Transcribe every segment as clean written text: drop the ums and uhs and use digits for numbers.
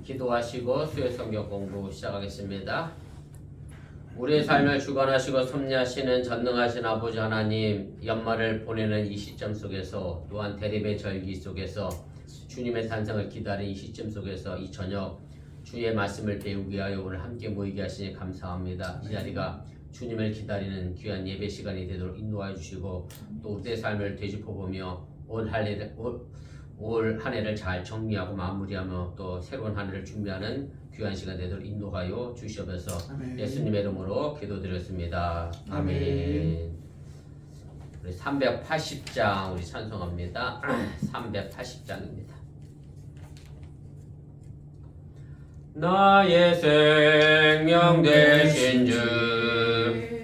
기도하시고 수요 성경 공부 시작하겠습니다. 우리의 삶을 주관하시고 섭리하시는 전능하신 아버지 하나님, 연말을 보내는 이 시점 속에서, 또한 대립의 절기 속에서 주님의 탄생을 기다린 이 시점 속에서 이 저녁 주의 말씀을 배우기 위하여 오늘 함께 모이게 하시니 감사합니다. 이 자리가 주님을 기다리는 귀한 예배 시간이 되도록 인도하여 주시고, 또 우리의 삶을 되짚어보며 올 한 해를 잘 정리하고 마무리하며 또 새로운 한 해를 준비하는 귀한 시간 되도록 인도하여 주시옵소서. 예수님의 이름으로 기도드렸습니다. 아멘. 우리 380장 우리 찬송합니다. 380장입니다. 나의 생명 되신 주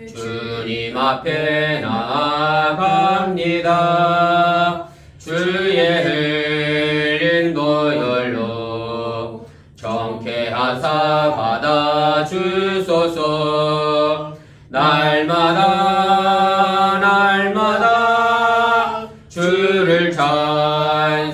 주님 앞에 나아갑니다. 주의 흘린 보혈로 정케하사 받아주소서. 날마다 주를 찬송하겠네.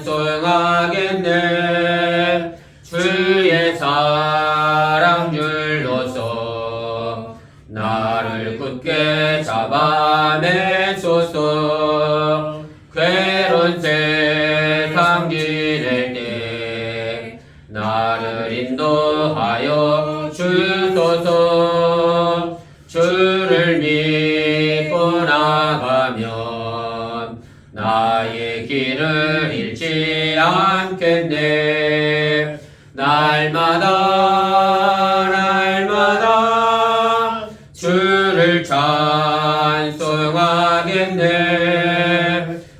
주의 사랑 줄로서 나를 굳게 잡아내소서. 괴로운 세상 지낼 때 나를 인도하여 주소서. 주를 믿고 나가면 나의 길을 잃지 않겠네. 날마다 주를 찬송하겠네.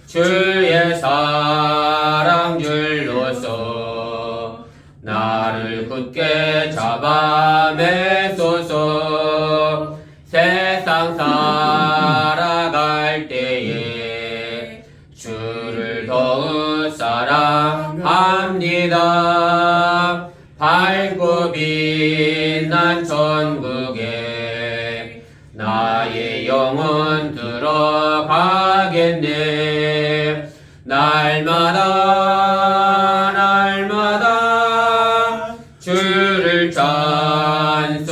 주의 사랑 줄로서 나를 굳게 잡아매소서. 세상 살아갈 때에 주를 더욱 사랑합니다. 밝고 빛난 천국에 나의 영혼 들어가겠네. 날마다 주를 찬송하겠네.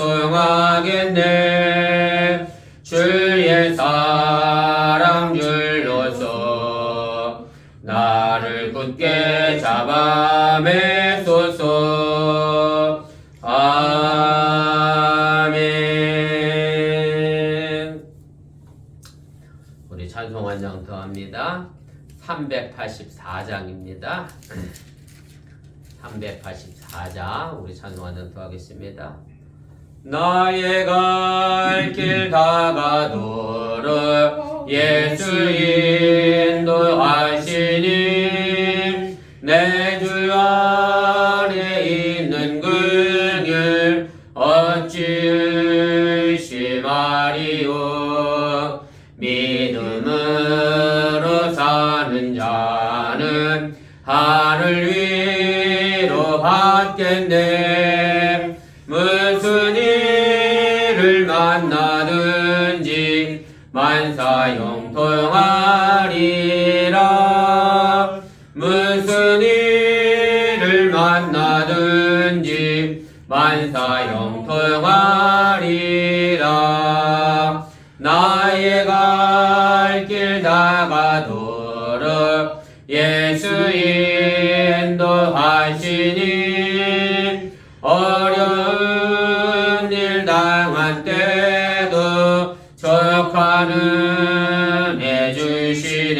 주의 사랑 줄로서 나를 굳게 잡아매소서. 아멘. 우리 찬송 한 장 더 합니다. 384장입니다. 384장 우리 찬송 한 장 더 하겠습니다. 나의 갈 길 다가도록 예수 인도하시니 내 주 안에 있는 그 길 어찌 의심하리요. 믿음으로 사는 자는 하늘 위로 받겠네. 무슨 일을 만나든지 만사형통하리라. 무슨 일을 만나든지 만사형통하리라. 나의 갈 길 다가도록 예수 인도하시니 어려운 일 당한 때도 족하는 해주시네.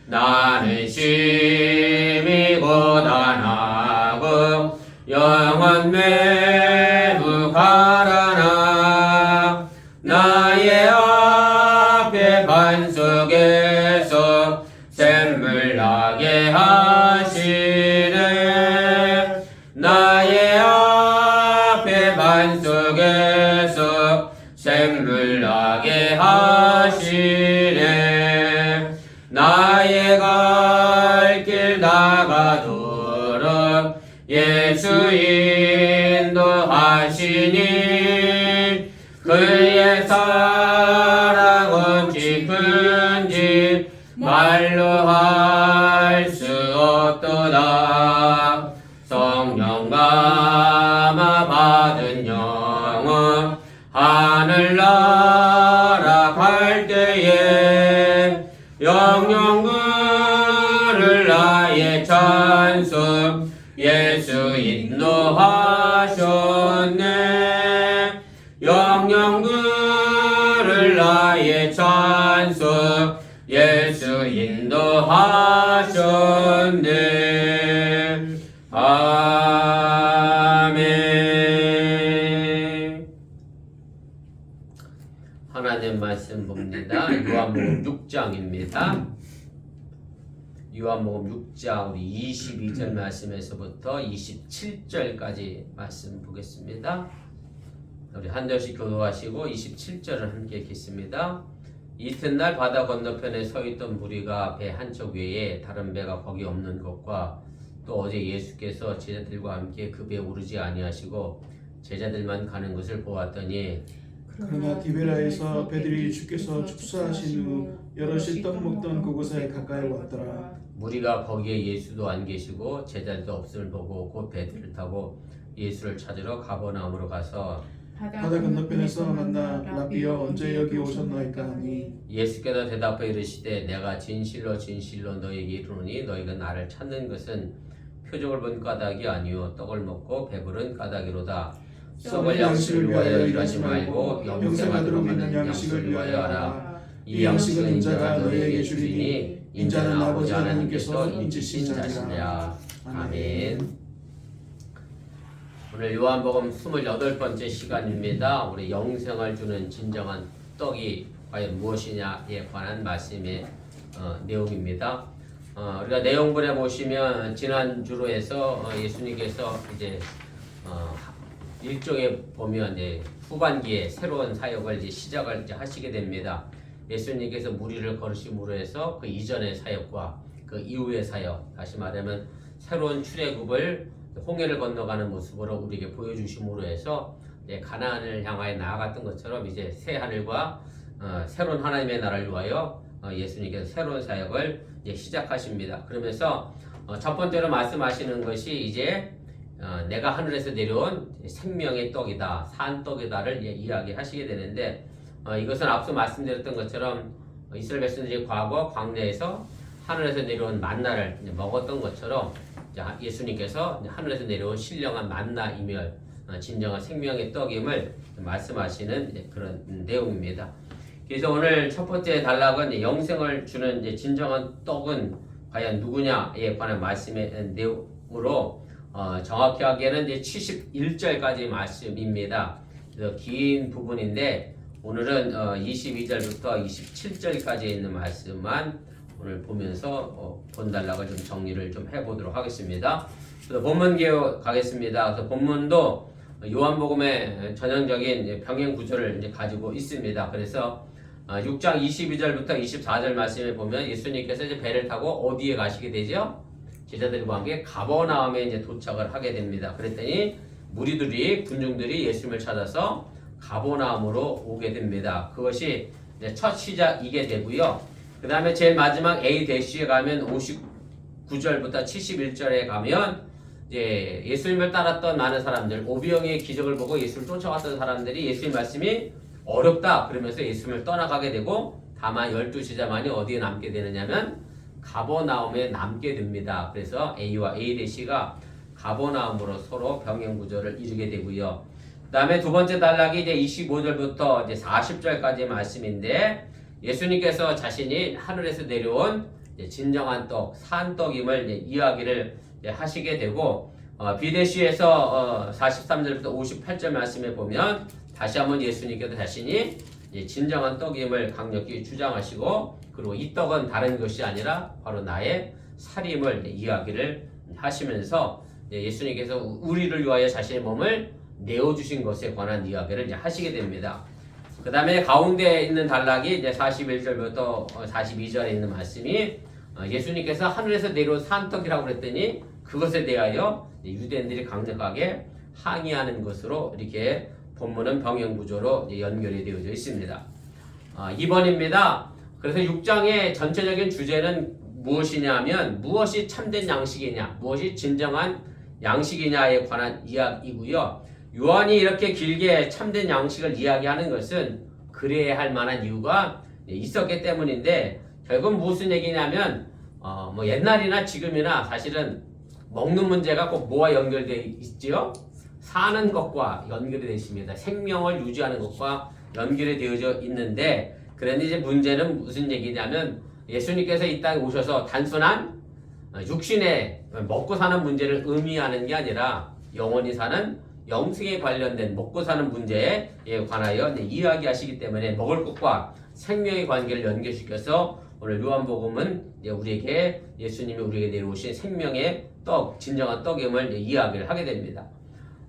나는 심히 고단하고 영원 매우 가라나. 나의 앞에 반석에서 샘물 나게 하시네. 나의 앞에 반석에서 샘물 나게 하시네. 나의 갈 길 다가도록 예수 인도하시니 그의 사랑 어찌 큰지 말로 할 수 없도다. 성령 하셨네. 아멘. 하나님 말씀 봅니다. 요한복음 6장입니다. 요한복음 6장 우리 22절 말씀에서부터 27절까지 말씀 보겠습니다. 우리 한 절씩 교도하시고 27절을 함께 읽겠습니다. 이튿날 바다 건너편에 서 있던 무리가 배 한 척 외에 다른 배가 거기 없는 것과 또 어제 예수께서 제자들과 함께 그 배에 오르지 아니하시고 제자들만 가는 것을 보았더니 그러나 디베라에서 배들이 주께서 축사하신 후 여럿이 떡 먹던 그곳에 가까이 왔더라. 무리가 거기에 예수도 안 계시고 제자들도 없음을 보고 곧 배들을 타고 예수를 찾으러 가버나움으로 가서 바다 건너편에서 만나 라비여 언제 여기 오셨나이까 하니 예수께서 대답하여 이르시되 내가 진실로 진실로 너희에게 이르노니 너희가 나를 찾는 것은 표적을 본 까닭이 아니요 떡을 먹고 배부른 까닭이로다. 썩을 양식을 위하여 일하지 말고 영생하도록 하는 양식을 위하여 하라. 이 양식은 인자가 너희에게 주리니 인자는 아버지 하나님께서 인치신 자시니라. 아멘. 오늘 요한복음 28번째 시간입니다. 우리 영생을 주는 진정한 떡이 과연 무엇이냐에 관한 말씀의 내용입니다. 우리가 내용본에 보시면 지난주로 해서 예수님께서 이제 일종의 보면 이제 후반기에 새로운 사역을 이제 시작을 이제 하시게 됩니다. 예수님께서 무리를 거르심으로 해서 그 이전의 사역과 그 이후의 사역, 다시 말하면 새로운 출애굽을 홍해를 건너가는 모습으로 우리에게 보여주심으로 해서 가나안을 향하여 나아갔던 것처럼 이제 새 하늘과 새로운 하나님의 나라를 위하여 예수님께서 새로운 사역을 이제 시작하십니다. 그러면서 첫 번째로 말씀하시는 것이 이제 내가 하늘에서 내려온 생명의 떡이다, 산떡이다를 이야기하시게 되는데 이것은 앞서 말씀드렸던 것처럼 이스라엘 백성들이 과거 광야에서 하늘에서 내려온 만나를 먹었던 것처럼 예수님께서 하늘에서 내려온 신령한 만나이며 진정한 생명의 떡임을 말씀하시는 그런 내용입니다. 그래서 오늘 첫 번째 단락은 영생을 주는 진정한 떡은 과연 누구냐에 관한 말씀의 내용으로 정확히 하기에는 71절까지 말씀입니다. 그래서 긴 부분인데 오늘은 22절부터 27절까지 있는 말씀만 오늘 보면서 본 단락을 좀 정리를 좀 해보도록 하겠습니다. 그래서 본문 개요 가겠습니다. 그래서 본문도 요한복음의 전형적인 병행 구조를 이제 가지고 있습니다. 그래서 6장 22절부터 24절 말씀에 보면 예수님께서 이제 배를 타고 어디에 가시게 되죠? 제자들과 함께 가버나움에 이제 도착을 하게 됩니다. 그랬더니 무리들이 군중들이 예수님을 찾아서 가버나움으로 오게 됩니다. 그것이 이제 첫 시작이게 되고요. 그 다음에 제일 마지막 A-에 가면 59절부터 71절에 가면 이제 예수님을 따랐던 많은 사람들, 오병이의 기적을 보고 예수를 쫓아갔던 사람들이 예수님 말씀이 어렵다 그러면서 예수님을 떠나가게 되고 다만 12제자만이 어디에 남게 되느냐면 가버나움에 남게 됩니다. 그래서 A와 A-가 가버나움으로 서로 병행 구조를 이루게 되고요. 그 다음에 두 번째 단락이 이제 25절부터 이제 40절까지의 말씀인데 예수님께서 자신이 하늘에서 내려온 진정한 떡, 산떡임을 이야기를 하시게 되고 비대시에서 43절부터 58절 말씀에 보면 다시 한번 예수님께서 자신이 진정한 떡임을 강력히 주장하시고 그리고 이 떡은 다른 것이 아니라 바로 나의 살임을 이야기를 하시면서 예수님께서 우리를 위하여 자신의 몸을 내어주신 것에 관한 이야기를 하시게 됩니다. 그 다음에 가운데 있는 단락이 이제 41절부터 42절에 있는 말씀이 예수님께서 하늘에서 내려온 산떡이라고 그랬더니 그것에 대하여 유대인들이 강력하게 항의하는 것으로 이렇게 본문은 병행구조로 연결이 되어져 있습니다. 2번입니다. 그래서 6장의 전체적인 주제는 무엇이냐면 무엇이 참된 양식이냐, 무엇이 진정한 양식이냐에 관한 이야기이고요. 요한이 이렇게 길게 참된 양식을 이야기하는 것은 그래야 할 만한 이유가 있었기 때문인데 결국 무슨 얘기냐면 뭐 옛날이나 지금이나 사실은 먹는 문제가 꼭 뭐와 연결되어 있지요? 사는 것과 연결이 되어 있습니다. 생명을 유지하는 것과 연결이 되어져 있는데 그런데 이제 문제는 무슨 얘기냐면 예수님께서 이 땅에 오셔서 단순한 육신의 먹고 사는 문제를 의미하는 게 아니라 영원히 사는 영생에 관련된 먹고 사는 문제에 관하여 이야기하시기 때문에 먹을 것과 생명의 관계를 연결시켜서 오늘 요한복음은 우리에게 예수님이 우리에게 내려오신 생명의 떡, 진정한 떡임을 이야기를 하게 됩니다.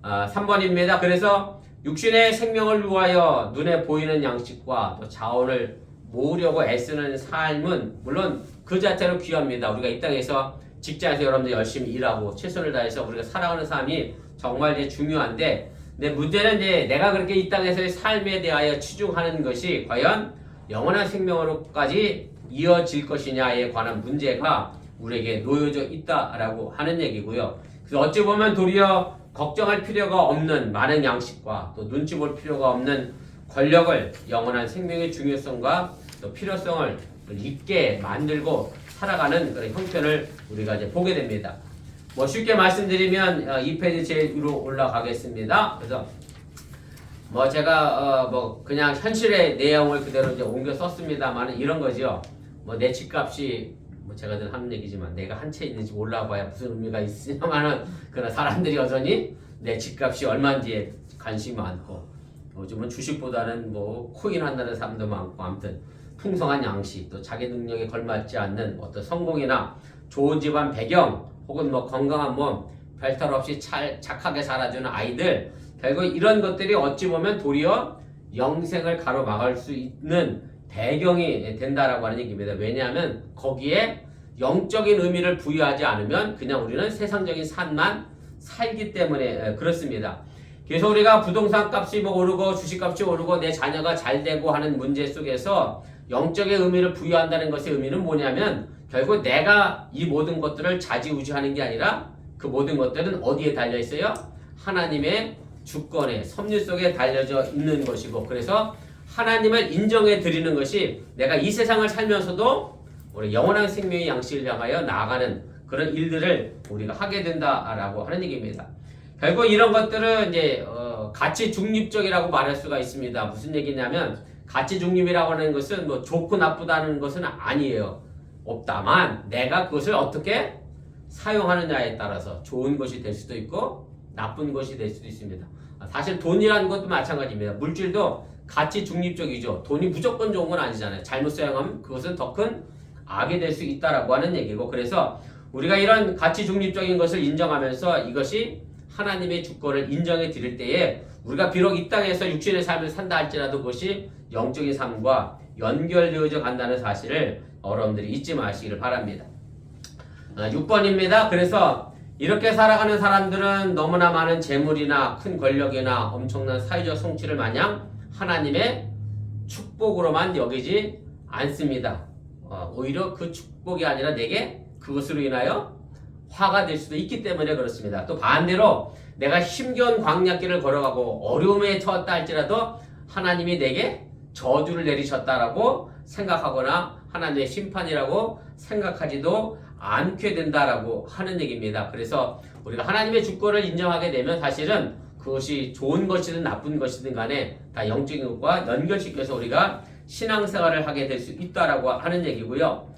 3번입니다. 그래서 육신의 생명을 위하여 눈에 보이는 양식과 또 자원을 모으려고 애쓰는 삶은 물론 그 자체로 귀합니다. 우리가 이 땅에서 직장에서 여러분들 열심히 일하고 최선을 다해서 우리가 살아가는 삶이 정말 중요한데, 근데 문제는 내가 그렇게 이 땅에서의 삶에 대하여 치중하는 것이 과연 영원한 생명으로까지 이어질 것이냐에 관한 문제가 우리에게 놓여져 있다라고 하는 얘기고요. 그래서 어찌 보면 도리어 걱정할 필요가 없는 많은 양식과 또 눈치 볼 필요가 없는 권력을 영원한 생명의 중요성과 또 필요성을 있게 만들고 살아가는 그런 형편을 우리가 이제 보게 됩니다. 쉽게 말씀드리면 2페이지 제 위로 올라가겠습니다. 그래서 제가 그냥 현실의 내용을 그대로 이제 옮겨 썼습니다만 이런 거죠. 내 집값이 제가 늘 하는 얘기지만 내가 한 채 있는지 몰라봐야 무슨 의미가 있으냐마는 그런 사람들이 여전히 내 집값이 얼마인지에 관심이 많고 요즘은 주식보다는 코인 한다는 사람도 많고 아무튼 풍성한 양식 또 자기 능력에 걸맞지 않는 어떤 성공이나 좋은 집안 배경 혹은 건강한 몸 별탈 없이 착하게 살아주는 아이들 결국 이런 것들이 어찌 보면 도리어 영생을 가로막을 수 있는 배경이 된다라고 하는 얘기입니다. 왜냐하면 거기에 영적인 의미를 부여하지 않으면 그냥 우리는 세상적인 삶만 살기 때문에 그렇습니다. 그래서 우리가 부동산 값이 오르고 주식값이 오르고 내 자녀가 잘 되고 하는 문제 속에서 영적인 의미를 부여한다는 것의 의미는 뭐냐면 결국 내가 이 모든 것들을 좌지우지하는 게 아니라 그 모든 것들은 어디에 달려 있어요? 하나님의 주권에 섭리 속에 달려져 있는 것이고, 그래서 하나님을 인정해 드리는 것이 내가 이 세상을 살면서도 우리 영원한 생명의 양식을 향하여 나아가는 그런 일들을 우리가 하게 된다라고 하는 얘기입니다. 결국 이런 것들은 이제 가치 중립적이라고 말할 수가 있습니다. 무슨 얘기냐면 가치 중립이라고 하는 것은 좋고 나쁘다는 것은 아니에요. 없다만 내가 그것을 어떻게 사용하느냐에 따라서 좋은 것이 될 수도 있고 나쁜 것이 될 수도 있습니다. 사실 돈이라는 것도 마찬가지입니다. 물질도 가치 중립적이죠. 돈이 무조건 좋은 건 아니잖아요. 잘못 사용하면 그것은 더 큰 악이 될 수 있다라고 하는 얘기고, 그래서 우리가 이런 가치 중립적인 것을 인정하면서 이것이 하나님의 주권을 인정해 드릴 때에 우리가 비록 이 땅에서 육신의 삶을 산다 할지라도 그것이 영적인 삶과 연결되어져 간다는 사실을 여러분들이 잊지 마시기를 바랍니다. 6번입니다. 그래서 이렇게 살아가는 사람들은 너무나 많은 재물이나 큰 권력이나 엄청난 사회적 성취를 마냥 하나님의 축복으로만 여기지 않습니다. 오히려 그 축복이 아니라 내게 그것으로 인하여 화가 될 수도 있기 때문에 그렇습니다. 또 반대로 내가 힘겨운 광야길을 걸어가고 어려움에 처했다 할지라도 하나님이 내게 저주를 내리셨다라고 생각하거나 하나님의 심판이라고 생각하지도 않게 된다라고 하는 얘기입니다. 그래서 우리가 하나님의 주권을 인정하게 되면 사실은 그것이 좋은 것이든 나쁜 것이든 간에 다 영적인 것과 연결시켜서 우리가 신앙생활을 하게 될 수 있다라고 하는 얘기고요.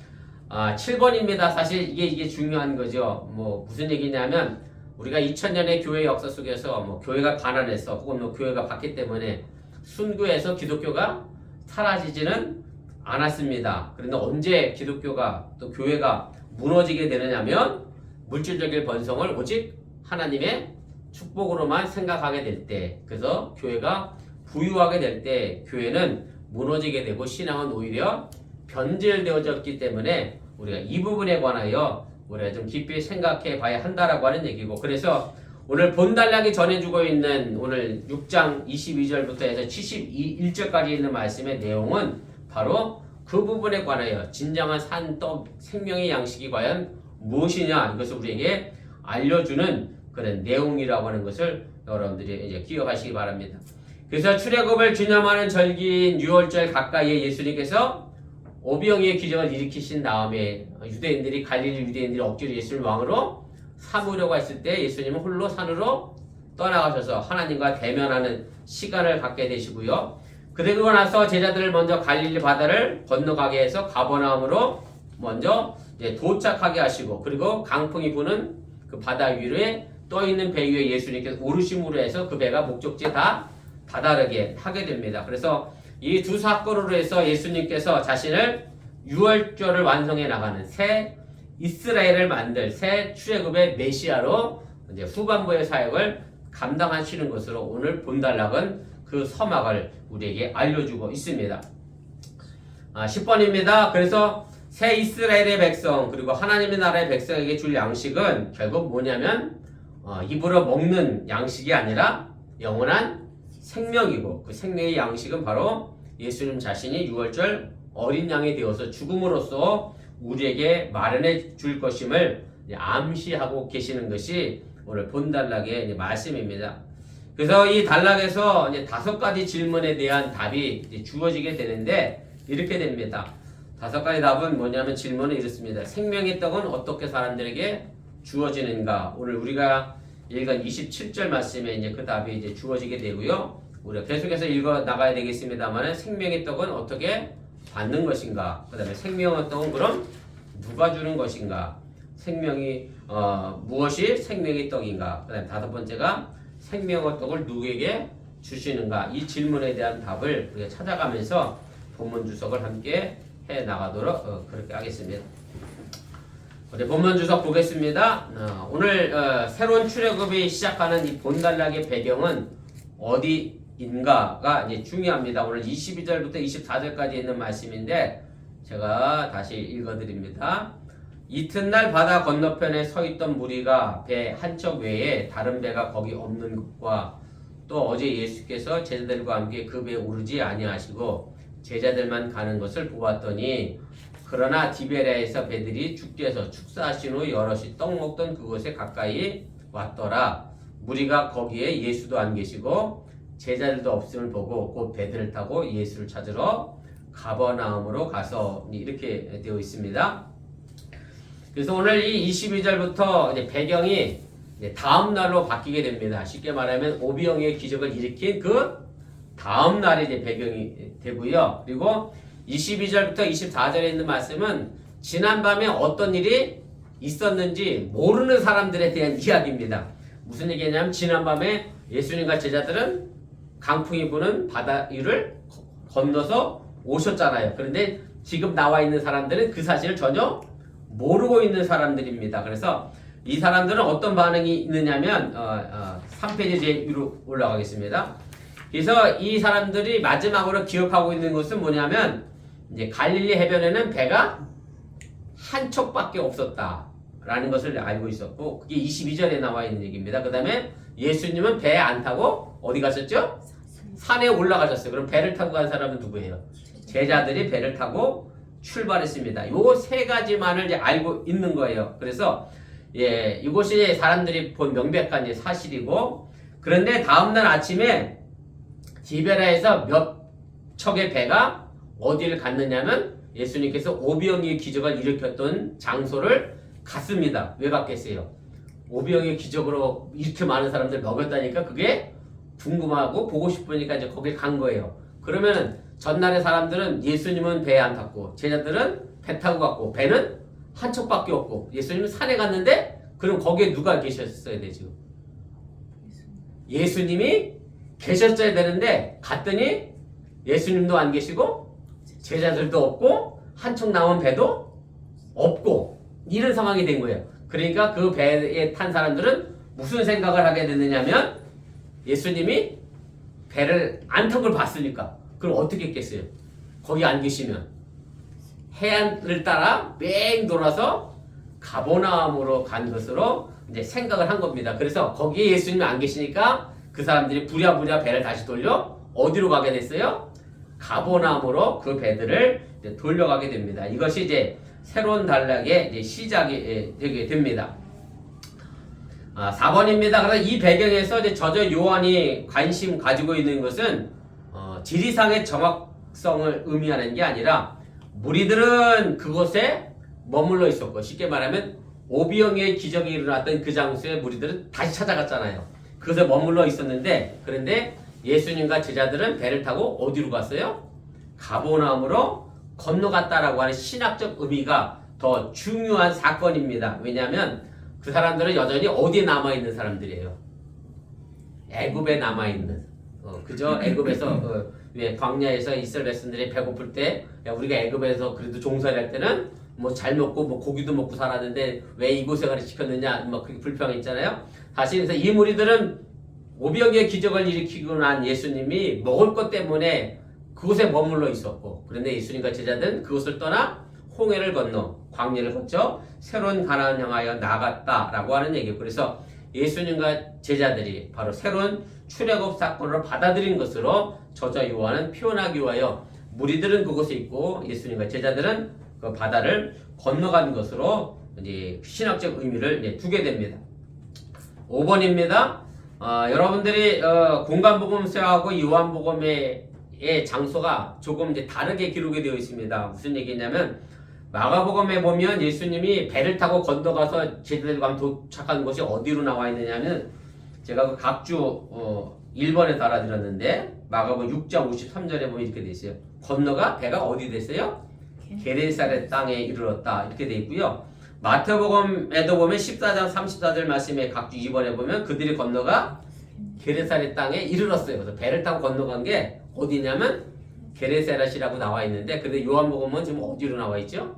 7번입니다. 사실 이게 중요한 거죠. 무슨 얘기냐면 우리가 2000년의 교회 역사 속에서 교회가 가난해서 혹은 교회가 받기 때문에 순교해서 기독교가 사라지지는 않았습니다. 그런데 언제 기독교가 또 교회가 무너지게 되느냐면 물질적인 번성을 오직 하나님의 축복으로만 생각하게 될 때, 그래서 교회가 부유하게 될 때 교회는 무너지게 되고 신앙은 오히려 변질되어졌기 때문에 우리가 이 부분에 관하여 우리가 좀 깊이 생각해 봐야 한다라고 하는 얘기고, 그래서 오늘 본달락이 전해주고 있는 오늘 6장 22절부터 해서 71절까지 있는 말씀의 내용은 바로 그 부분에 관하여 진정한 산떡 생명의 양식이 과연 무엇이냐 이것을 우리에게 알려주는 그런 내용이라고 하는 것을 여러분들이 이제 기억하시기 바랍니다. 그래서 출애굽을 기념하는 절기인 유월절 가까이에 예수님께서 오병이의 기적을 일으키신 다음에 유대인들이 갈릴리 유대인들이 억지로 예수를 왕으로 삼으려고 했을 때 예수님은 홀로 산으로 떠나가셔서 하나님과 대면하는 시간을 갖게 되시고요. 그러고 나서 제자들을 먼저 갈릴리 바다를 건너가게 해서 가버나움으로 먼저 이제 도착하게 하시고 그리고 강풍이 부는 그 바다 위에 떠 있는 배 위에 예수님께서 오르심으로 해서 그 배가 목적지에 다 다다르게 하게 됩니다. 그래서 이 두 사건으로 해서 예수님께서 자신을 유월절을 완성해 나가는 새 이스라엘을 만들 새 출애굽의 메시아로 이제 후반부의 사역을 감당하시는 것으로 오늘 본달락은 그 서막을 우리에게 알려주고 있습니다. 10번입니다. 그래서 새 이스라엘의 백성 그리고 하나님의 나라의 백성에게 줄 양식은 결국 뭐냐면 입으로 먹는 양식이 아니라 영원한 생명이고 그 생명의 양식은 바로 예수님 자신이 유월절 어린 양이 되어서 죽음으로써 우리에게 마련해 줄 것임을 암시하고 계시는 것이 오늘 본달락의 말씀입니다. 그래서 이 단락에서 이제 5가지 질문에 대한 답이 이제 주어지게 되는데 이렇게 됩니다. 5가지 답은 뭐냐면 질문은 이렇습니다. 생명의 떡은 어떻게 사람들에게 주어지는가? 오늘 우리가 읽은 27절 말씀에 이제 그 답이 이제 주어지게 되고요. 우리가 계속해서 읽어 나가야 되겠습니다만 생명의 떡은 어떻게 받는 것인가? 그 다음에 생명의 떡은 그럼 누가 주는 것인가? 생명이 무엇이 생명의 떡인가? 그 다음에 5번째가 생명의 떡을 누구에게 주시는가? 이 질문에 대한 답을 우리가 찾아가면서 본문 주석을 함께 해 나가도록 그렇게 하겠습니다. 우리 본문 주석 보겠습니다. 오늘 새로운 출애굽이 시작하는 이 본달락의 배경은 어디인가가 이제 중요합니다. 오늘 22절부터 24절까지 있는 말씀인데 제가 다시 읽어드립니다. 이튿날 바다 건너편에 서 있던 무리가 배 한 척 외에 다른 배가 거기 없는 것과 또 어제 예수께서 제자들과 함께 그 배에 오르지 아니하시고 제자들만 가는 것을 보았더니 그러나 디베랴에서 배들이 죽게서 축사하신 후 여럿이 떡 먹던 그곳에 가까이 왔더라. 무리가 거기에 예수도 안 계시고 제자들도 없음을 보고 곧 배들을 타고 예수를 찾으러 가버나움으로 가서 이렇게 되어 있습니다. 그래서 오늘 이 22절부터 이제 배경이 이제 다음 날로 바뀌게 됩니다. 쉽게 말하면 오병이의 기적을 일으킨 그 다음 날이 이제 배경이 되고요. 그리고 22절부터 24절에 있는 말씀은 지난밤에 어떤 일이 있었는지 모르는 사람들에 대한 이야기입니다. 무슨 얘기냐면 지난밤에 예수님과 제자들은 강풍이 부는 바다 위를 건너서 오셨잖아요. 그런데 지금 나와 있는 사람들은 그 사실을 전혀 모르고 있는 사람들입니다. 그래서 이 사람들은 어떤 반응이 있느냐면 3페이지 제 위로 올라가겠습니다. 그래서 이 사람들이 마지막으로 기억하고 있는 것은 뭐냐면 이제 갈릴리 해변에는 배가 한 척밖에 없었다라는 것을 알고 있었고 그게 22절에 나와 있는 얘기입니다. 그 다음에 예수님은 배에 안 타고 어디 가셨죠? 산에 올라가셨어요. 그럼 배를 타고 간 사람은 누구예요? 제자들이 배를 타고 출발했습니다. 요 3가지만을 이제 알고 있는 거예요. 그래서 이것이 사람들이 본 명백한 이제 사실이고 그런데 다음날 아침에 디베랴에서 몇 척의 배가 어디를 갔느냐면 예수님께서 오병이의 기적을 일으켰던 장소를 갔습니다. 왜 갔겠어요? 오병이의 기적으로 이렇게 많은 사람들 먹였다니까 그게 궁금하고 보고 싶으니까 이제 거기 간 거예요. 그러면 전날에 사람들은 예수님은 배에 안 탔고 제자들은 배 타고 갔고 배는 한 척밖에 없고 예수님은 산에 갔는데 그럼 거기에 누가 계셨어야 되죠? 예수님이 계셨어야 되는데 갔더니 예수님도 안 계시고 제자들도 없고 한 척 나온 배도 없고 이런 상황이 된 거예요. 그러니까 그 배에 탄 사람들은 무슨 생각을 하게 됐느냐면 예수님이 배를 안 탄 걸 봤으니까 그럼 어떻게 했겠어요? 거기 안 계시면 해안을 따라 뺑 돌아서 가버나움으로 간 것으로 이제 생각을 한 겁니다. 그래서 거기에 예수님이 안 계시니까 그 사람들이 부랴부랴 배를 다시 돌려 어디로 가게 됐어요? 가버나움으로 그 배들을 이제 돌려가게 됩니다. 이것이 이제 새로운 단락의 이제 시작이 되게 됩니다. 4번입니다. 그래서 이 배경에서 이제 저자 요한이 관심 가지고 있는 것은 지리상의 정확성을 의미하는 게 아니라 무리들은 그곳에 머물러 있었고 쉽게 말하면 오병이의 기적이 일어났던 그 장소에 무리들은 다시 찾아갔잖아요. 그것에 머물러 있었는데 그런데 예수님과 제자들은 배를 타고 어디로 갔어요? 가버나움으로 건너갔다라고 하는 신학적 의미가 더 중요한 사건입니다. 왜냐하면 그 사람들은 여전히 어디에 남아있는 사람들이에요? 애굽에 남아있는. 그저 애굽에서 왜 광야에서 이스라엘 백성들이 배고플 때 야, 우리가 애굽에서 그래도 종살이 할 때는 뭐 잘 먹고 뭐 고기도 먹고 살았는데 왜 이 고생을 시켰느냐 뭐 그게 불평했잖아요. 사실 그래서 이 무리들은 오병이의 기적을 일으키고 난 예수님이 먹을 것 때문에 그곳에 머물러 있었고, 그런데 예수님과 제자들은 그곳을 떠나 홍해를 건너 광야를 거쳐 새로운 가나안을 향하여 나갔다라고 하는 얘기예요. 그래서 예수님과 제자들이 바로 새로운 출애굽 사건으로 받아들인 것으로 저자 요한은 표현하기 위하여 무리들은 그곳에 있고 예수님과 제자들은 그 바다를 건너간 것으로 이제 신학적 의미를 이제 두게 됩니다. 5번입니다. 여러분들이 공간복음서하고 요한복음의 장소가 조금 이제 다르게 기록이 되어 있습니다. 무슨 얘기냐면 마가복음에 보면 예수님이 배를 타고 건너가서 제자들과 도착한 곳이 어디로 나와 있느냐면 제가 그 각주 1번에 달아드렸는데 마가복음 6장 53절에 보면 이렇게 돼 있어요. 건너가 배가 어디 됐어요? 게네사렛 땅에 이르렀다 이렇게 돼 있고요. 마태복음에도 보면 14장 34절 말씀에 각주 2번에 보면 그들이 건너가 게네사렛 땅에 이르렀어요. 그래서 배를 타고 건너간 게 어디냐면 게네사렛이라고 나와 있는데, 근데 요한복음은 지금 어디로 나와 있죠?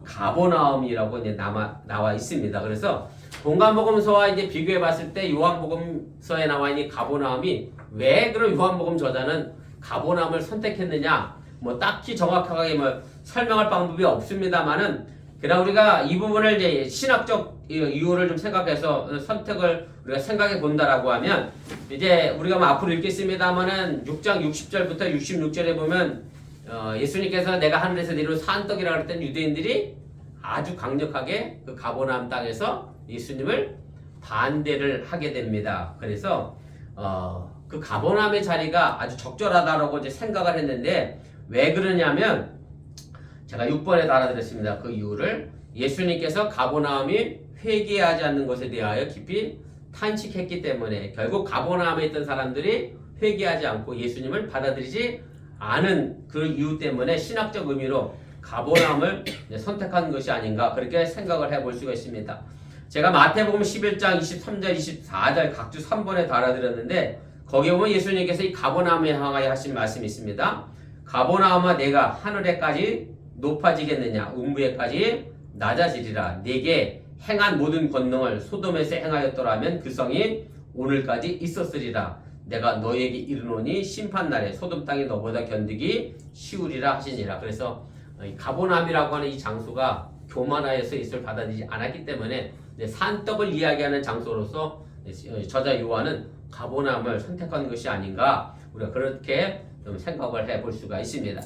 가버나움이라고 이제 나와 있습니다. 그래서 공간복음서와 이제 비교해 봤을 때 요한복음서에 나와 있는 가버나움이 왜 그럼 요한복음 저자는 가버나움을 선택했느냐? 뭐 딱히 정확하게 뭐 설명할 방법이 없습니다만은 그냥 우리가 이 부분을 이제 신학적 이유를 좀 생각해서 선택을 우리가 생각해 본다라고 하면 이제 우리가 뭐 앞으로 읽겠습니다만은 6장 60절부터 66절에 보면 예수님께서 내가 하늘에서 내려온 산떡이라고 했던 유대인들이 아주 강력하게 그 가버나움 땅에서 예수님을 반대를 하게 됩니다. 그래서 그 가버나움의 자리가 아주 적절하다라고 이제 생각을 했는데 왜 그러냐면 제가 6번에 달아드렸습니다. 그 이유를 예수님께서 가버나움이 회개하지 않는 것에 대하여 깊이 탄식했기 때문에 결국 가버나움에 있던 사람들이 회개하지 않고 예수님을 받아들이지 않은 그 이유 때문에 신학적 의미로 가버나움을 선택한 것이 아닌가 그렇게 생각을 해볼 수가 있습니다. 제가 마태복음 11장 23절 24절 각주 3번에 달아드렸는데 거기 보면 예수님께서 이 가버나움에 향하여 하신 말씀이 있습니다. 가버나움아 내가 하늘에까지 높아지겠느냐 음부에까지 낮아지리라. 네게 행한 모든 권능을 소돔에서 행하였더라면 그 성이 오늘까지 있었으리라. 내가 너에게 이르노니 심판날에 소돔 땅이 너보다 견디기 쉬우리라 하시니라. 그래서 가버나움이라고 하는 이 장소가 교만하여서 예수를 받아들이지 않았기 때문에 산떡을 이야기하는 장소로서 저자 요한은 가버나움을 선택한 것이 아닌가 우리가 그렇게 좀 생각을 해볼 수가 있습니다.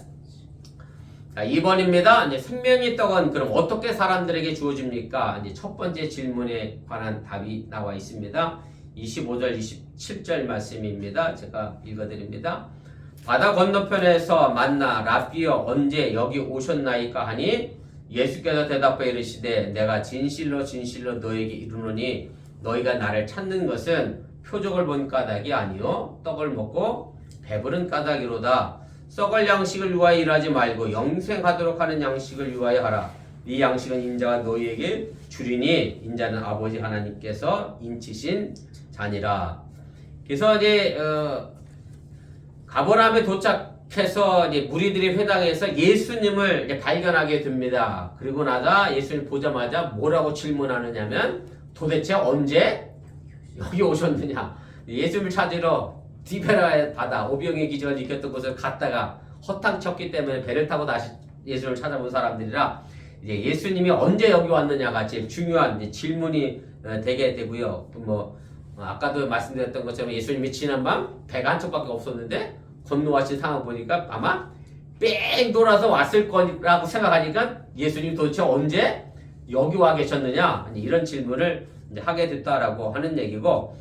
자, 2번입니다. 이제 생명의 떡은 그럼 어떻게 사람들에게 주어집니까? 이제 첫 번째 질문에 관한 답이 나와 있습니다. 25절, 27절 말씀입니다. 제가 읽어드립니다. 바다 건너편에서 만나 라비여 언제 여기 오셨나이까 하니 예수께서 대답하여 이르시되 내가 진실로 진실로 너에게 이르노니 너희가 나를 찾는 것은 표적을 본 까닭이 아니요 떡을 먹고 배부른 까닭이로다. 썩을 양식을 위하여 일하지 말고 영생하도록 하는 양식을 위하여 하라. 이 양식은 인자가 너희에게 주리니 인자는 아버지 하나님께서 인치신 자니라. 그래서 이제 가버나움에 도착해서 이제 무리들이 회당에서 예수님을 이제 발견하게 됩니다. 그리고 나서 예수님 보자마자 뭐라고 질문하느냐면 도대체 언제 여기 오셨느냐? 예수님을 찾으러 디베라의 바다 오병이의 기적을 일으켰던 곳을 갔다가 허탕쳤기 때문에 배를 타고 다시 예수님을 찾아본 사람들이라 이제 예수님이 언제 여기 왔느냐가 제일 중요한 이제 질문이 되게 되고요. 뭐 아까도 말씀드렸던 것처럼 예수님이 지난밤 배가 한 척밖에 없었는데 건너와신 상황 보니까 아마 뺑 돌아서 왔을 거라고 생각하니까 예수님 도대체 언제 여기 와 계셨느냐 이런 질문을 이제 하게 됐다라고 하는 얘기고,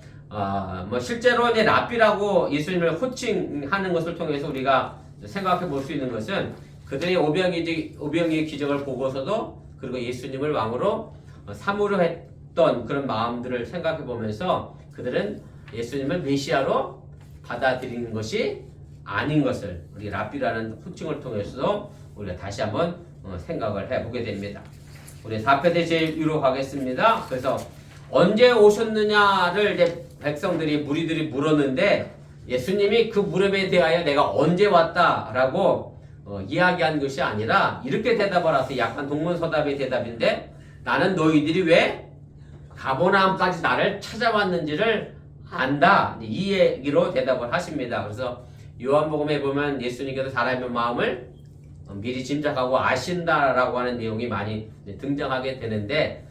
뭐 실제로 이제 랍비라고 예수님을 호칭하는 것을 통해서 우리가 생각해 볼 수 있는 것은 그들이 오병이의 기적을 보고서도 그리고 예수님을 왕으로 삼으려 했던 그런 마음들을 생각해 보면서 그들은 예수님을 메시아로 받아들이는 것이 아닌 것을 우리 랍비라는 호칭을 통해서도 우리가 다시 한번 생각을 해보게 됩니다. 우리 4패드 제1로 가겠습니다. 그래서 언제 오셨느냐를 이제 백성들이 무리들이 물었는데 예수님이 그 물음에 대하여 내가 언제 왔다라고 이야기한 것이 아니라 이렇게 대답을 하세요. 약간 동문서답의 대답인데 나는 너희들이 왜 가버나움까지 나를 찾아왔는지를 안다. 이 얘기로 대답을 하십니다. 그래서 요한복음에 보면 예수님께서 사람의 마음을 미리 짐작하고 아신다라고 하는 내용이 많이 등장하게 되는데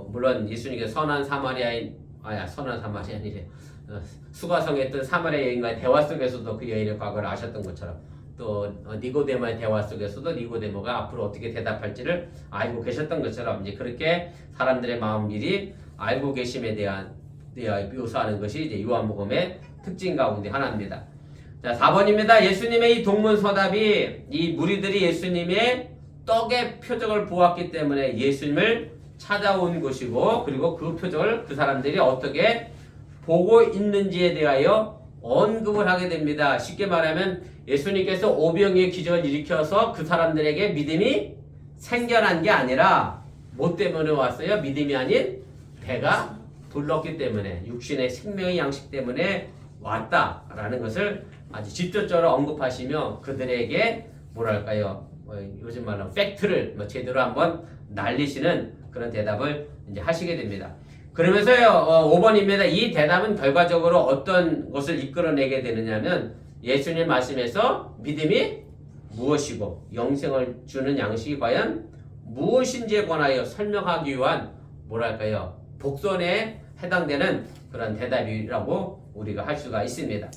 물론 예수님께서 선한 사마리아인이래 수가성에 있던 사마리아 여인과의 대화 속에서도 그 여인의 과거를 아셨던 것처럼 또 니고데모의 대화 속에서도 니고데모가 앞으로 어떻게 대답할지를 알고 계셨던 것처럼 이제 그렇게 사람들의 마음 미리 알고 계심에 대한 묘사하는 것이 이제 요한복음의 특징 가운데 하나입니다. 자, 4번입니다. 예수님의 이 동문서답이 이 무리들이 예수님의 떡의 표적을 보았기 때문에 예수님을 찾아온 것이고 그리고 그 표적을 그 사람들이 어떻게 보고 있는지에 대하여 언급을 하게 됩니다. 쉽게 말하면 예수님께서 오병이의 기적을 일으켜서 그 사람들에게 믿음이 생겨난 게 아니라 뭐 때문에 왔어요? 믿음이 아닌 배가 불렀기 때문에 육신의 생명의 양식 때문에 왔다라는 것을 아주 직접적으로 언급하시며 그들에게 뭐랄까요? 요즘 말로 팩트를 제대로 한번 날리시는 그런 대답을 이제 하시게 됩니다. 그러면서요 5번입니다. 이 대답은 결과적으로 어떤 것을 이끌어내게 되느냐면 예수님 말씀에서 믿음이 무엇이고 영생을 주는 양식이 과연 무엇인지에 관하여 설명하기 위한 뭐랄까요? 복선에 해당되는 그런 대답이라고 우리가 할 수가 있습니다.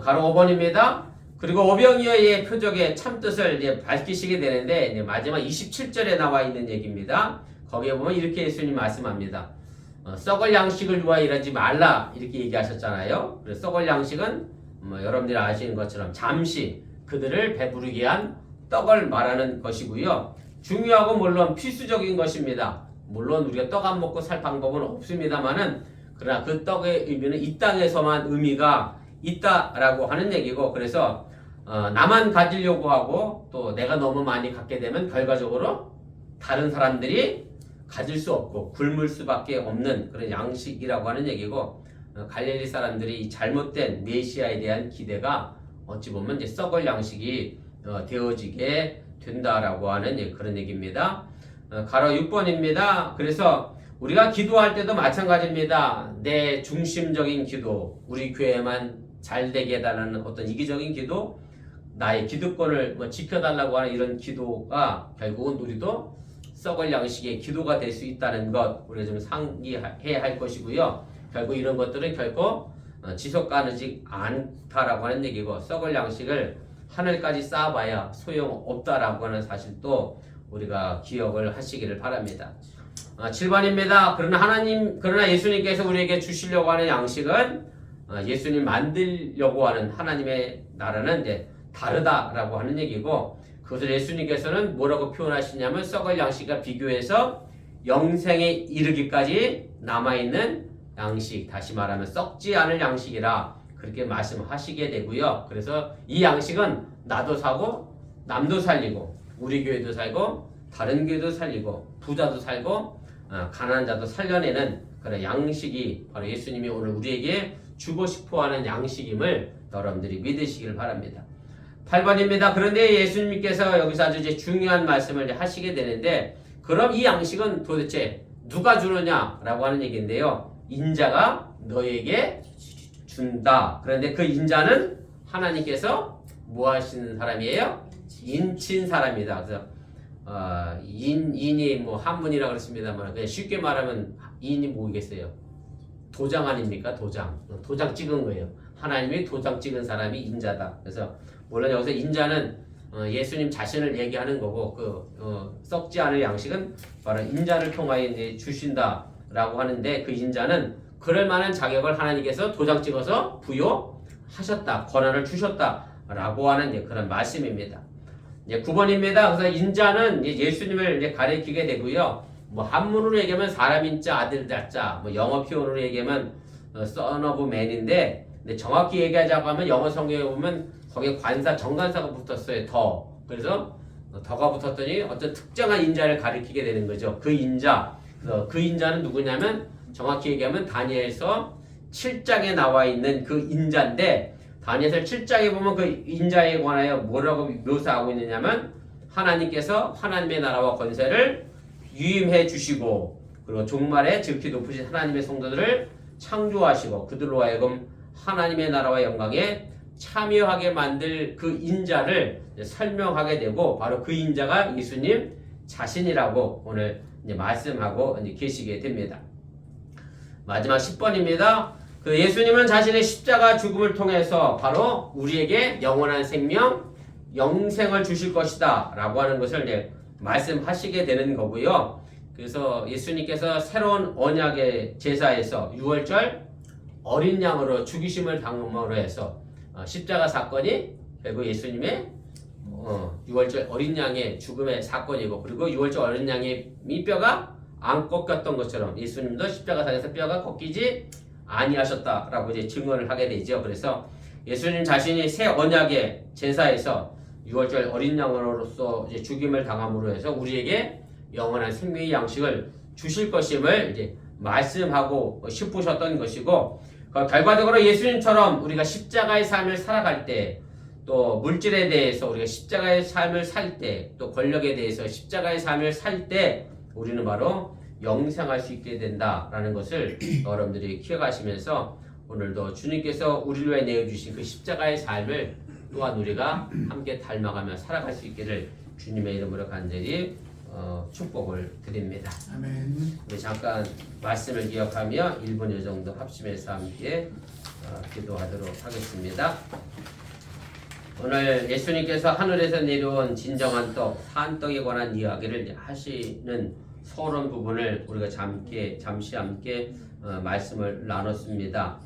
가로 5번입니다. 그리고 오병이어의 표적의 참뜻을 이제 밝히시게 되는데 이제 마지막 27절에 나와 있는 얘기입니다. 거기에 보면 이렇게 예수님 말씀합니다. 썩을 양식을 위하여 일하지 말라 이렇게 얘기하셨잖아요. 그래서 썩을 양식은 여러분들이 아시는 것처럼 잠시 그들을 배부르게 위한 떡을 말하는 것이고요. 중요하고 물론 필수적인 것입니다. 물론 우리가 떡 안 먹고 살 방법은 없습니다만은 그러나 그 떡의 의미는 이 땅에서만 의미가 있다라고 하는 얘기고 그래서 나만 가지려고 하고 또 내가 너무 많이 갖게 되면 결과적으로 다른 사람들이 가질 수 없고 굶을 수밖에 없는 그런 양식이라고 하는 얘기고 갈릴리 사람들이 잘못된 메시아에 대한 기대가 어찌 보면 이제 썩을 양식이 되어지게 된다라고 하는 그런 얘기입니다. 가로 6번입니다. 그래서 우리가 기도할 때도 마찬가지입니다. 내 중심적인 기도, 우리 교회만 잘 되게 해달라는 어떤 이기적인 기도, 나의 기득권을 지켜달라고 하는 이런 기도가 결국은 우리도 썩을 양식의 기도가 될 수 있다는 것 우리가 좀 상기해야 할 것이고요. 결국 이런 것들은 결코 지속가능하지 않다라고 하는 얘기고 썩을 양식을 하늘까지 쌓아봐야 소용없다라고 하는 사실도 우리가 기억을 하시기를 바랍니다. 7번입니다. 그러나 예수님께서 우리에게 주시려고 하는 양식은 예수님 만들려고 하는 하나님의 나라는 이제 다르다라고 하는 얘기고 그것을 예수님께서는 뭐라고 표현하시냐면 썩을 양식과 비교해서 영생에 이르기까지 남아있는 양식, 다시 말하면 썩지 않을 양식이라 그렇게 말씀하시게 되고요. 그래서 이 양식은 나도 사고 남도 살리고 우리 교회도 살고 다른 교회도 살리고 부자도 살고 가난한 자도 살려내는 그런 양식이 바로 예수님이 오늘 우리에게 주고 싶어하는 양식임을 여러분들이 믿으시길 바랍니다. 8번입니다. 그런데 예수님께서 여기서 아주 이제 중요한 말씀을 하시게 되는데 그럼 이 양식은 도대체 누가 주느냐라고 하는 얘기인데요. 인자가 너에게 준다. 그런데 그 인자는 하나님께서 뭐 하시는 사람이에요? 인친 사람이다. 그래서 인이 뭐 한문이라 그렇습니다만 그냥 쉽게 말하면 인이 뭐겠어요? 도장 아닙니까? 도장 찍은 거예요. 하나님이 도장 찍은 사람이 인자다. 그래서 물론 여기서 인자는 예수님 자신을 얘기하는 거고 썩지 않을 양식은 바로 인자를 통하여 이제 주신다라고 하는데 그 인자는 그럴 만한 자격을 하나님께서 도장 찍어서 부여하셨다, 권한을 주셨다라고 하는 그런 말씀입니다. 9번입니다. 그래서 인자는 예수님을 가리키게 되고요. 뭐 한문으로 얘기하면 사람 인자, 아들 자자, 뭐 영어 표현으로 얘기하면 son of man인데 정확히 얘기하자고 하면 영어 성경에 보면 거기에 관사, 정관사가 붙었어요. 더. 그래서 더가 붙었더니 어떤 특정한 인자를 가리키게 되는 거죠. 그 인자는 누구냐면 정확히 얘기하면 다니엘서 7장에 나와 있는 그 인자인데, 다니엘 7장에 보면 그 인자에 관하여 뭐라고 묘사하고 있느냐면 하나님께서 하나님의 나라와 권세를 유임해 주시고, 그리고 종말에 지극히 높으신 하나님의 성도들을 창조하시고 그들로 하여금 하나님의 나라와 영광에 참여하게 만들 그 인자를 설명하게 되고, 바로 그 인자가 예수님 자신이라고 오늘 이제 말씀하고 이제 계시게 됩니다. 마지막 10번입니다. 그 예수님은 자신의 십자가 죽음을 통해서 바로 우리에게 영원한 생명, 영생을 주실 것이다 라고 하는 것을 이제 말씀하시게 되는 거고요. 그래서 예수님께서 새로운 언약의 제사에서 6월절 어린 양으로 죽이심을 당함으로 해서 십자가 사건이 결국 예수님의 6월절 어린 양의 죽음의 사건이고, 그리고 6월절 어린 양의 뼈가 안 꺾였던 것처럼 예수님도 십자가상에서 뼈가 꺾이지 아니하셨다라고 이제 증언을 하게 되죠. 그래서 예수님 자신이 새 언약의 제사에서 6월절 어린 양으로서 이제 죽임을 당함으로 해서 우리에게 영원한 생명의 양식을 주실 것임을 이제 말씀하고 싶으셨던 것이고, 결과적으로 예수님처럼 우리가 십자가의 삶을 살아갈 때, 또 물질에 대해서 우리가 십자가의 삶을 살 때, 또 권력에 대해서 십자가의 삶을 살 때 우리는 바로 영생할 수 있게 된다라는 것을 여러분들이 기억하시면서 오늘도 주님께서 우리를 위해 내어주신 그 십자가의 삶을 또한 우리가 함께 닮아가며 살아갈 수 있기를 주님의 이름으로 간절히 축복을 드립니다. 아멘. 우리 잠깐 말씀을 기억하며 1분 정도 합심해서 함께 기도하도록 하겠습니다. 오늘 예수님께서 하늘에서 내려온 진정한 떡, 산떡에 관한 이야기를 하시는 서론 부분을 우리가 잠시 함께 말씀을 나눴습니다.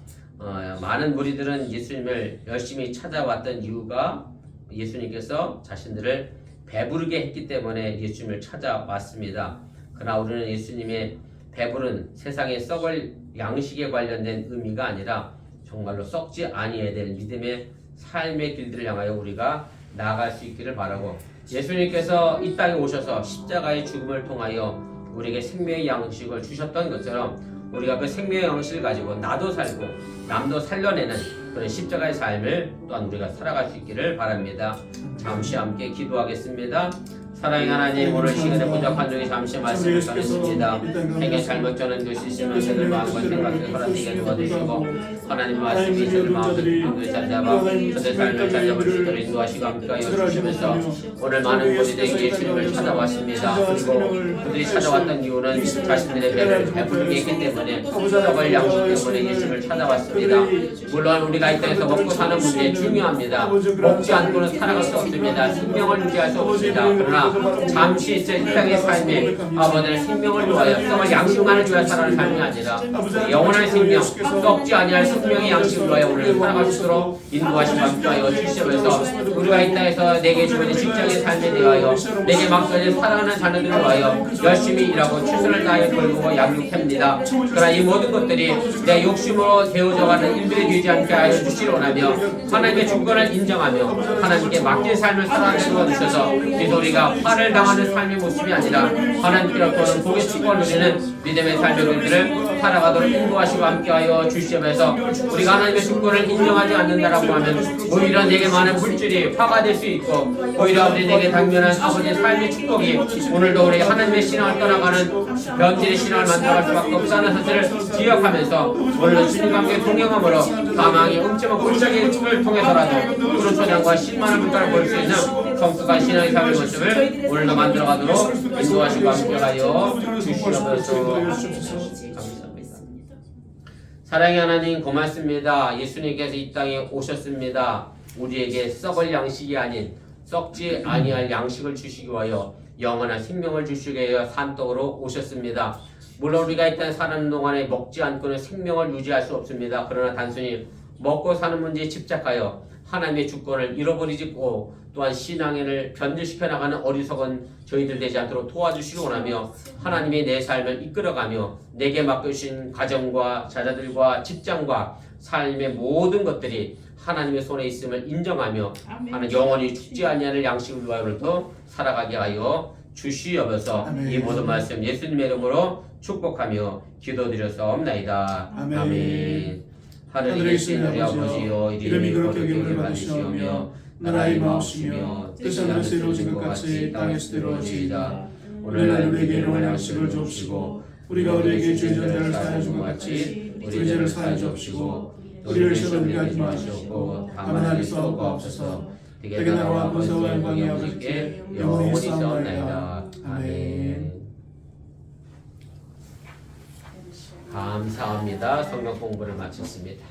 많은 무리들은 예수님을 열심히 찾아왔던 이유가 예수님께서 자신들을 배부르게 했기 때문에 예수님을 찾아왔습니다. 그러나 우리는 예수님의 배부른 세상에 썩을 양식에 관련된 의미가 아니라 정말로 썩지 아니해야 될 믿음의 삶의 길들을 향하여 우리가 나아갈 수 있기를 바라고, 예수님께서 이 땅에 오셔서 십자가의 죽음을 통하여 우리에게 생명의 양식을 주셨던 것처럼 우리가 그 생명의 양식을 가지고 나도 살고 남도 살려내는 그런 십자가의 삶을 또한 우리가 살아갈 수 있기를 바랍니다. 잠시 함께 기도하겠습니다. 사랑의 하나님, 오늘 시간에 부족한 중에 잠시 말씀을 전했습니다. 행여 잘못 전한 것이 있으면 저들 마음과 생각을 허락되게 도와주시고, 하나님 말씀이 저들 마음을 굳게 잡아 저들 삶을 잘 잡을 수 있도록 인도하시고 함께하여 주시면서 오늘 많은 무리들이 예수님을 찾아왔습니다. 그리고 그들이 찾아왔던 이유는 자신들의 배를 배부르게 했기 때문에, 썩을 양식 때문에 예수님을 찾아왔습니다. 물론 우리가 이 땅에서 먹고 사는 문제 중요합니다. 먹지 않고는 살아갈 수 없습니다. 생명을 유지할 수 없습니다. 그러나 잠시 이 땅의 삶에 아버지의 생명을 위하여 썩을 양식만을 위하여 살아가는 삶이 아니라 영원한 생명, 썩지 아니할 생명의 양식을 위하여 오늘 살아갈 수 있도록 인도하시고 함께하여 주시면서 우리가 이 땅에서 내게 주어진 직장의 삶에 대하여 내게 맡겨진 사랑하는 자녀들을 위하여 열심히 일하고 최선을 다해 돌보고 양육합니다. 그러나 이 모든 것들이 내 욕심으로 되어져가는 일들이 되지 않게 하여 주시려나며 하나님의 주권을 인정하며 하나님께 맡긴 삶을 살아가게 도와주셔서 우리가 화를 당하는 삶의 모습이 아니라 하나님께로부터 복의 축복을 누리는 믿음의 삶의 길들을 살아가도록 인도하시고 함께하여 주시면서 우리가 하나님의 주권을 인정하지 않는다라고 하면 오히려 내게 많은 물질이 화가 될 수 있고, 오히려 우리에게 당면한 아버지의 삶의 축복이 오늘도 우리 하나님의 신앙을 떠나가는 변질의 신앙을 만들어갈 수밖에 없다는 사실을 기억하면서 오늘도 주님과 함께 동행함으로 사망이 흠집은 골짜기를 통해서라도 그런 초장과 실만한 물가를 볼 수 있는 성숙한 신앙의 삶의 모습을 오늘도 만들어가도록 인도하시고 함께하여 주시옵소서. 감사합니다. 사랑의 하나님 고맙습니다. 예수님께서 이 땅에 오셨습니다. 우리에게 썩을 양식이 아닌 썩지 아니할 양식을 주시기 위하여 영원한 생명을 주시기 위하여 산떡으로 오셨습니다. 물론 우리가 이 땅에 사는 동안에 먹지 않고는 생명을 유지할 수 없습니다. 그러나 단순히 먹고 사는 문제에 집착하여 하나님의 주권을 잃어버리고 또한 신앙을 변질시켜 나가는 어리석은 저희들 되지 않도록 도와주시기 원하며 하나님의 내 삶을 이끌어가며 내게 맡겨주신 가정과 자녀들과 직장과 삶의 모든 것들이 하나님의 손에 있음을 인정하며 아멘. 하는 영원히 죽지 아니하는 양식을 위하여로부터 살아가게 하여 주시옵소서. 아멘. 이 모든 말씀 예수님의 이름으로 축복하며 기도드렸사옵나이다. 아멘. 아멘. 하늘에 하늘에 계신 계신 우리 아버지여 이름이 거룩히 여김을 받으시오며 나라의 마옵시며 뜻은 하늘에서 이루어진 것 같이 땅에서 이루어지이다. 오늘날 우리에게 일용할 양식을 주옵시고 우리가 우리에게 죄진 자를 사하여 준 것 같이 우리 죄를 사하여 주옵시고 우리를 시험에 하지 마시옵고 다만 하기서 없옵소서. 대개 나라와 권세와 영광이 아버지께 영원히 있사옵나이다. 아멘. 감사합니다. 성경 공부를 마쳤습니다.